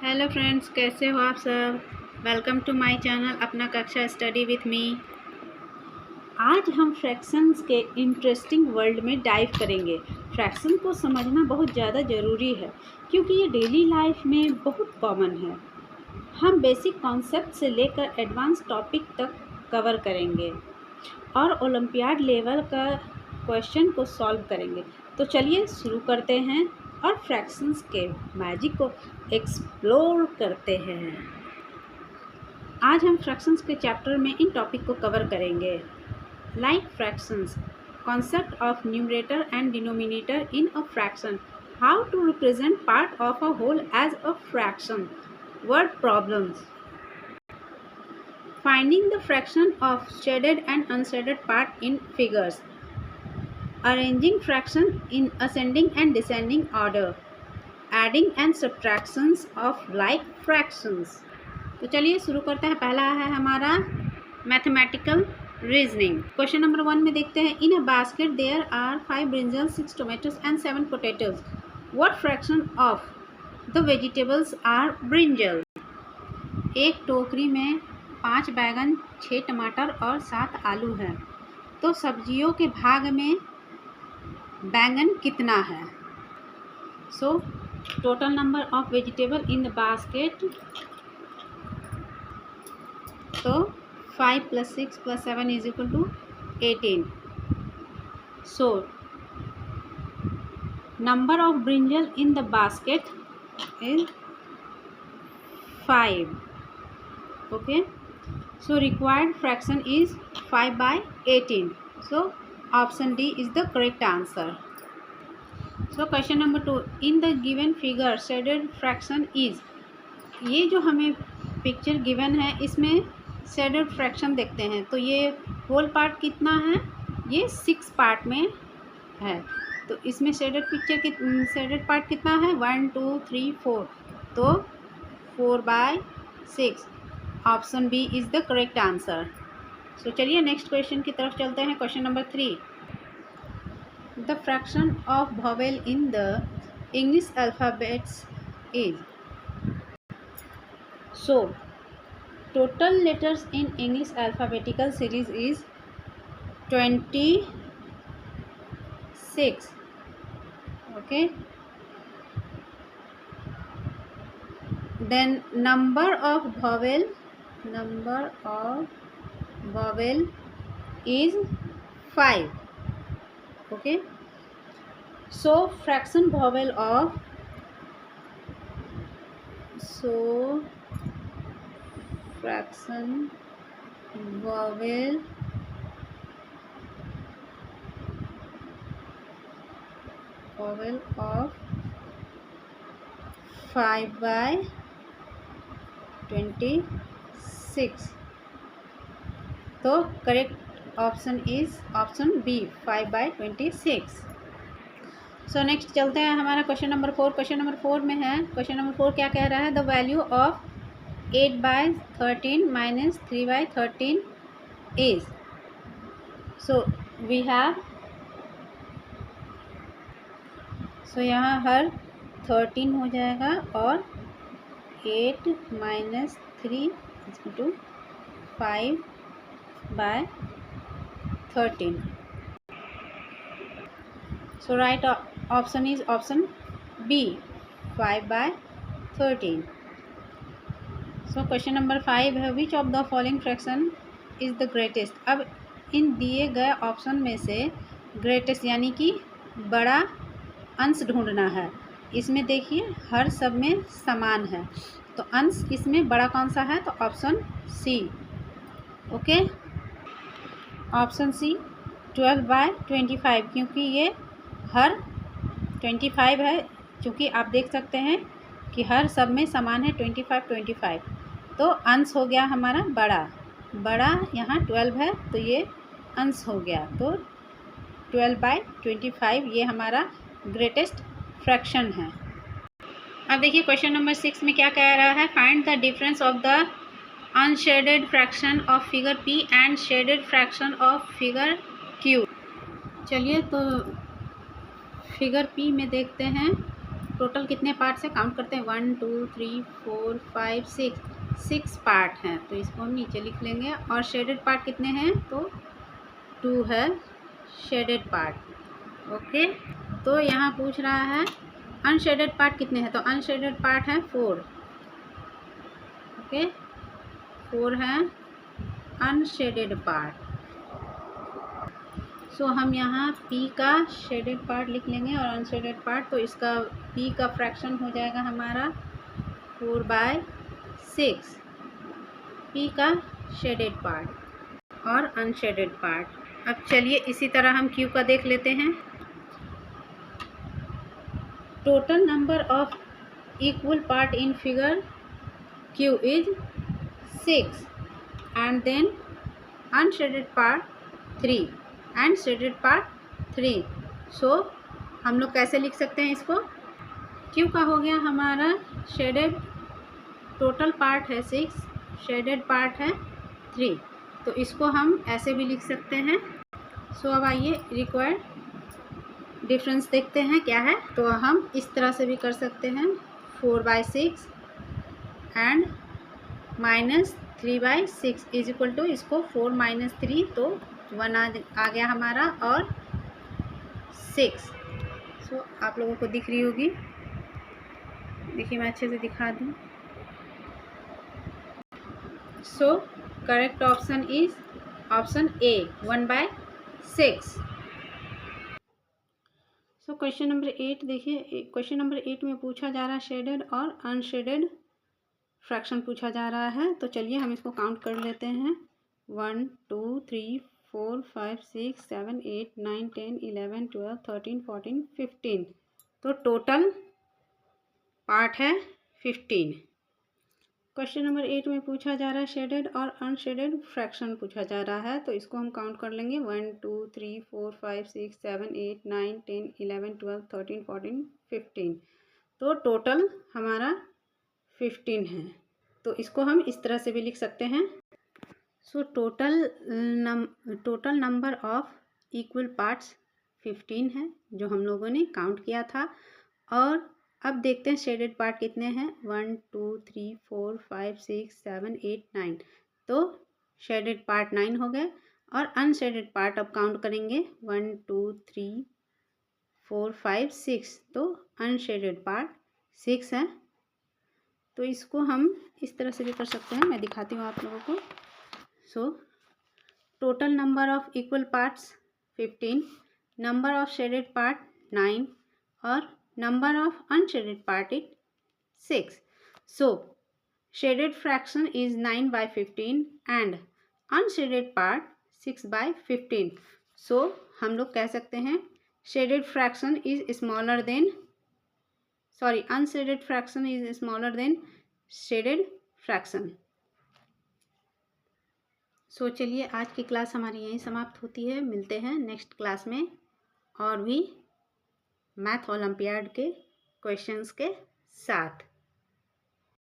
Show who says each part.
Speaker 1: Hello friends, कैसे हो आप सब। वेलकम टू माय चैनल अपना कक्षा स्टडी विथ मी। आज हम फ्रैक्शंस के इंटरेस्टिंग वर्ल्ड में डाइव करेंगे। फ्रैक्शन को समझना बहुत ज़्यादा ज़रूरी है क्योंकि ये डेली लाइफ में बहुत कॉमन है। हम बेसिक कॉन्सेप्ट से लेकर एडवांस टॉपिक तक कवर करेंगे और ओलंपियाड लेवल का क्वेश्चन को सॉल्व करेंगे। तो चलिए शुरू करते हैं और फ्रैक्शंस के मैजिक को एक्सप्लोर करते हैं। आज हम फ्रैक्शंस के चैप्टर में इन टॉपिक को कवर करेंगे। Like fractions, concept of numerator and denominator in a fraction, how to represent part of a whole as a fraction, word problems, finding the fraction of shaded and unshaded part in figures, arranging fraction in ascending and descending order, adding and subtractions of like fractions। तो चलिए शुरू करते हैं। पहला है हमारा mathematical reasoning. Question number 1 में देखते हैं, in a basket there are 5 brinjals, 6 tomatoes and 7 potatoes, what fraction of the vegetables are brinjal. एक टोकरी में 5 बैगन, 6 टमाटर और 7 आलू है, तो सब्जियों के भाग में बैंगन कितना है। So total number of vegetable in the basket, तो 5 + 6 + 7 = 18। So number of brinjal in the basket is 5। okay, so required fraction is 5/18, so option D is the correct answer। so question number 2, in the given figure shaded fraction is, ये जो हमें picture given है इसमें shaded fraction देखते हैं, तो ये whole part कितना है, ये 6 पार्ट में है, तो इसमें शेडेड पार्ट कितना है, 1 2 3 4, तो 4/6, option B is the correct answer. So चलिए नेक्स्ट क्वेश्चन की तरफ चलते हैं। Question number 3, the fraction of vowel in the English alphabets is, so total letters in English alphabetical series is 26। Okay, then number of vowel is 5। okay, so fraction vowel of vowel of 5/26, तो correct option is option B 5/26। So next चलते हैं हमारा question number 4। Question number 4 में है, question number 4 क्या कह रहा है, the value of 8/13 - 3/13 is, so we have, so यहाँ हर 13 हो जाएगा और 8 - 3 = 5/13। So right option is option B 5/13। So question number 5 है, which of the following fraction is the greatest। अब इन दिए गए ऑप्शन में से ग्रेटेस्ट यानी कि बड़ा अंश ढूंढना है। इसमें देखिए हर सब में समान है, तो अंश इसमें बड़ा कौन सा है, तो option C. Okay, option C 12/25, क्योंकि ये हर 25 है, क्योंकि आप देख सकते हैं कि हर सब में समान है 25, तो अंश हो गया हमारा बड़ा यहाँ 12 है, तो ये अंश हो गया, तो 12/25 ये हमारा ग्रेटेस्ट फ्रैक्शन है। अब देखिए क्वेश्चन नंबर 6 में क्या कह रहा है, find the difference of the unshielded fraction of figure P and shaded fraction of figure Q। चलिए तो फिगर P में देखते हैं, टोटल कितने पार्ट्स हैं काउंट करते हैं, 1 2 3 4 5 6 पार्ट हैं, तो इसको हम नीचे लिख लेंगे। और शेडेड पार्ट कितने हैं, तो 2 है शेडेड पार्ट। ओके, तो यहाँ पूछ रहा है अनशेडेड पार्ट कितने हैं, तो अनशेडेड पार्ट है 4। ओके, 4 है अनशेडेड पार्ट। सो हम यहाँ P का शेडेड पार्ट लिख लेंगे और अनशेडेड पार्ट, तो इसका P का फ्रैक्शन हो जाएगा हमारा 4/6, P का शेडेड पार्ट और अनशेडेड पार्ट। अब चलिए इसी तरह हम Q का देख लेते हैं। Total number of equal part in figure Q is 6 and then unshaded part 3 and shaded part 3। So हम लोग कैसे लिख सकते हैं इसको, Q का हो गया हमारा शेडेड, टोटल पार्ट है 6, शेडेड पार्ट है 3, तो इसको हम ऐसे भी लिख सकते हैं। सो अब आइए रिक्वायर्ड डिफरेंस देखते हैं क्या है। तो हम इस तरह से भी कर सकते हैं, 4/6 एंड -3/6 इज इक्वल टू इसको 4 - 3, तो 1 आ गया हमारा और 6। सो आप लोगों को दिख रही होगी, देखिए मैं अच्छे से दिखा दूँ। So correct option is option A 1/6। So question number 8 देखिए, क्वेश्चन नंबर 8 में पूछा जा रहा है शेडेड और अनशेडेड फ्रैक्शन पूछा जा रहा है। तो चलिए हम इसको काउंट कर लेते हैं, 1 2 3 4 5 6 7 8 9 10 11 12 13 14 15, तो टोटल पार्ट है 15। क्वेश्चन नंबर 8 में पूछा जा रहा है शेडेड और अनशेडेड फ्रैक्शन पूछा जा रहा है, तो इसको हम काउंट कर लेंगे, 1 2 3 4 5 6 7 8 9 10 11 12 13 14 15, तो टोटल हमारा 15 है। तो इसको हम इस तरह से भी लिख सकते हैं। So total number of equal parts 15 है जो हम लोगों ने काउंट किया था। और अब देखते हैं शेडेड पार्ट कितने हैं, 1 2 3 4 5 6 7 8 9, तो शेडेड पार्ट 9 हो गए। और अनशेडेड पार्ट अब काउंट करेंगे, 1 2 3 4 5 6, तो अनशेडेड पार्ट 6 है। तो इसको हम इस तरह से भी कर सकते हैं, मैं दिखाती हूँ आप लोगों को। So total number of equal parts 15, number of shaded part 9 और number of unshaded part is 6. So shaded fraction is 9/15 and unshaded part 6/15. So हम लोग कह सकते हैं shaded fraction is smaller than, sorry, unshaded fraction is smaller than shaded fraction. So चलिए आज की class हमारी यहीं समाप्त होती है, मिलते हैं नेक्स्ट क्लास में और भी मैथ ओलंपियाड के क्वेश्चंस के साथ।